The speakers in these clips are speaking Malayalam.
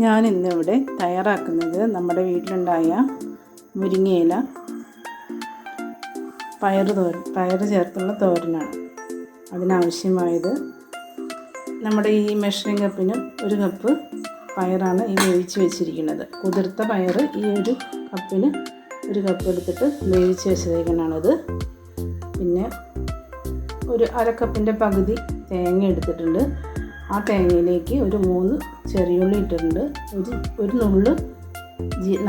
ഞാൻ ഇന്നിവിടെ തയ്യാറാക്കുന്നത് നമ്മുടെ വീട്ടിലുണ്ടായ മുരിങ്ങയില പയറ് ചേർത്തുള്ള തോരനാണ്. അതിനാവശ്യമായത് നമ്മുടെ ഈ മെഷറിംഗ് കപ്പിന് 1 കപ്പ് പയറാണ് ഈ വേവിച്ച് വെച്ചിരിക്കുന്നത്. കുതിർത്ത പയർ ഈ ഒരു കപ്പിന് 1 കപ്പ് എടുത്തിട്ട് വേവിച്ച് വെച്ചേക്കാനാണിത്. പിന്നെ ഒരു 1/2 കപ്പിൻ്റെ പകുതി തേങ്ങ എടുത്തിട്ടുണ്ട്. ആ തേങ്ങയിലേക്ക് ഒരു 3 ചെറിയുള്ളി ഇട്ടിട്ടുണ്ട്. ഒരു നുള്ള്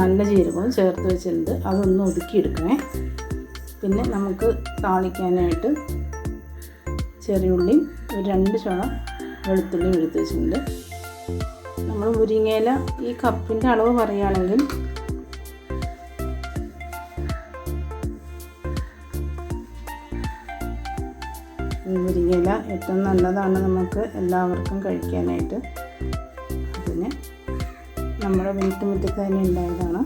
നല്ല ജീരകവും ചേർത്ത് വെച്ചിട്ടുണ്ട്. അതൊന്ന് ഒതുക്കിയെടുക്കണേ. പിന്നെ നമുക്ക് താളിക്കാനായിട്ട് ചെറിയുള്ളിയും ഒരു 2 ചുള വെളുത്തുള്ളിയും എടുത്ത് വെച്ചിട്ടുണ്ട്. നമ്മൾ മുരിങ്ങയില ഈ കപ്പിൻ്റെ അളവ് പറയുകയാണെങ്കിൽ മുരിങ്ങയില ഏറ്റവും നല്ലതാണ് നമുക്ക് എല്ലാവർക്കും കഴിക്കാനായിട്ട്. അതിന് നമ്മുടെ വീട്ടുമുറ്റത്ത് തന്നെ ഉണ്ടായതാണ്.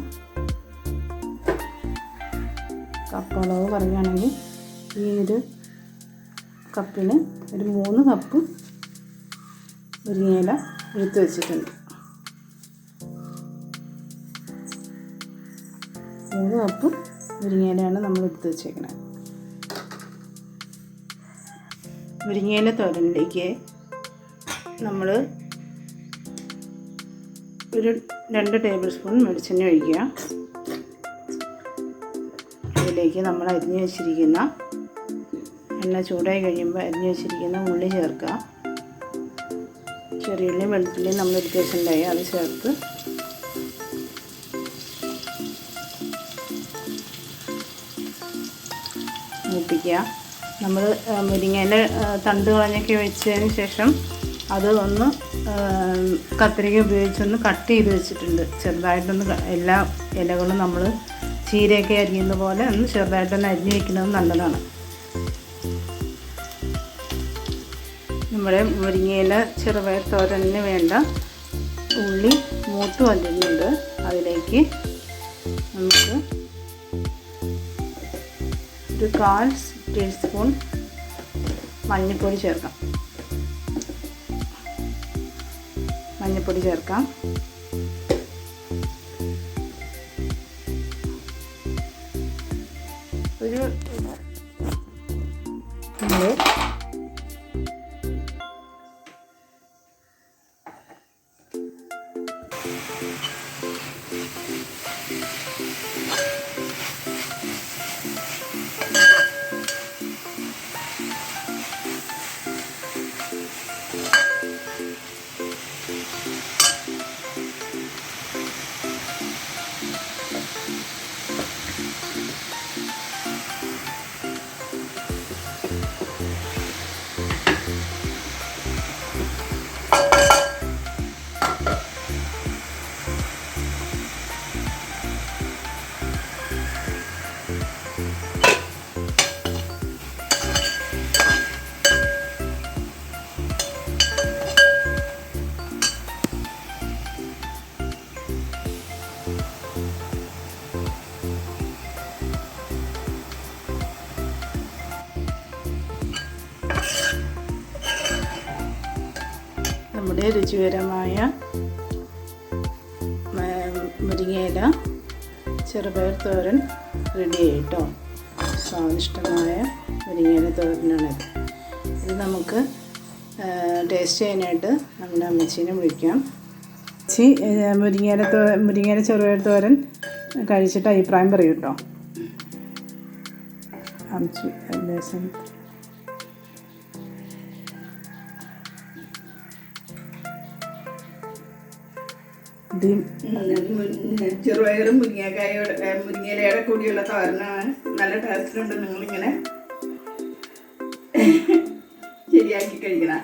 കപ്പ് അളവ് പറയുകയാണെങ്കിൽ ഈ ഒരു കപ്പിന് ഒരു 3 കപ്പ് മുരിങ്ങയില എടുത്ത് വെച്ചിട്ടുണ്ട്. 3 കപ്പ് മുരിങ്ങയിലയാണ് നമ്മൾ എടുത്ത് വെച്ചേക്കുന്നത്. മുരിങ്ങയില തോരനിലേക്ക് നമ്മൾ ഒരു 2 ടേബിൾ സ്പൂൺ വെളിച്ചെണ്ണ ഒഴിക്കുക. അതിലേക്ക് നമ്മൾ അരിഞ്ഞു വെച്ചിരിക്കുന്ന എണ്ണ ചൂടായി കഴിയുമ്പോൾ അരിഞ്ഞു വെച്ചിരിക്കുന്ന ഉള്ളി ചേർക്കുക. ചെറിയുള്ളിയും വെളുത്തുള്ളിയും നമ്മൾ എടുത്ത് വെച്ചിട്ടുണ്ടായി അത് ചേർത്ത് മൂപ്പിക്കുക. നമ്മൾ മുരിങ്ങയില തണ്ട് കളഞ്ഞൊക്കെ വെച്ചതിന് ശേഷം അത് ഒന്ന് കത്രിക ഉപയോഗിച്ചൊന്ന് കട്ട് ചെയ്ത് വെച്ചിട്ടുണ്ട്. ചെറുതായിട്ടൊന്ന് എല്ലാ ഇലകളും നമ്മൾ ചീരയൊക്കെ അരിയുന്ന പോലെ ഒന്ന് ചെറുതായിട്ടൊന്ന് അരിഞ്ഞ് വയ്ക്കുന്നത് നല്ലതാണ്. നമ്മുടെ മുരിങ്ങയില ചെറുപയർ തോരന് വേണ്ട ഉള്ളി മൂത്ത് വന്നിട്ടുണ്ട്. അതിലേക്ക് നമുക്ക് ഒരു 1/4 ടീസ്പൂൺ മഞ്ഞൾപ്പൊടി ചേർക്കാം. ഒരു നമ്മുടെ രുചികരമായ മുരിങ്ങയില ചെറുപയർ തോരൻ റെഡി ആയിട്ടോ. സ്വാദിഷ്ടമായ മുരിങ്ങയില തോരനാണിത്. ഇത് നമുക്ക് ടേസ്റ്റ് ചെയ്യാനായിട്ട് നമ്മുടെ അമ്മച്ചീനെ വിളിക്കാം. മുരിങ്ങയില ചെറുപയർ തോരൻ കഴിച്ചിട്ട് അഭിപ്രായം പറയൂ കേട്ടോ. അമ്മച്ചി ചെറുപയറും മുരിങ്ങയിലയുടെ കൂടിയുള്ള തോരനാണ്. നല്ല ടേസ്റ്റുണ്ട്. നിങ്ങളിങ്ങനെ ശരിയാക്കി കഴിക്കണം.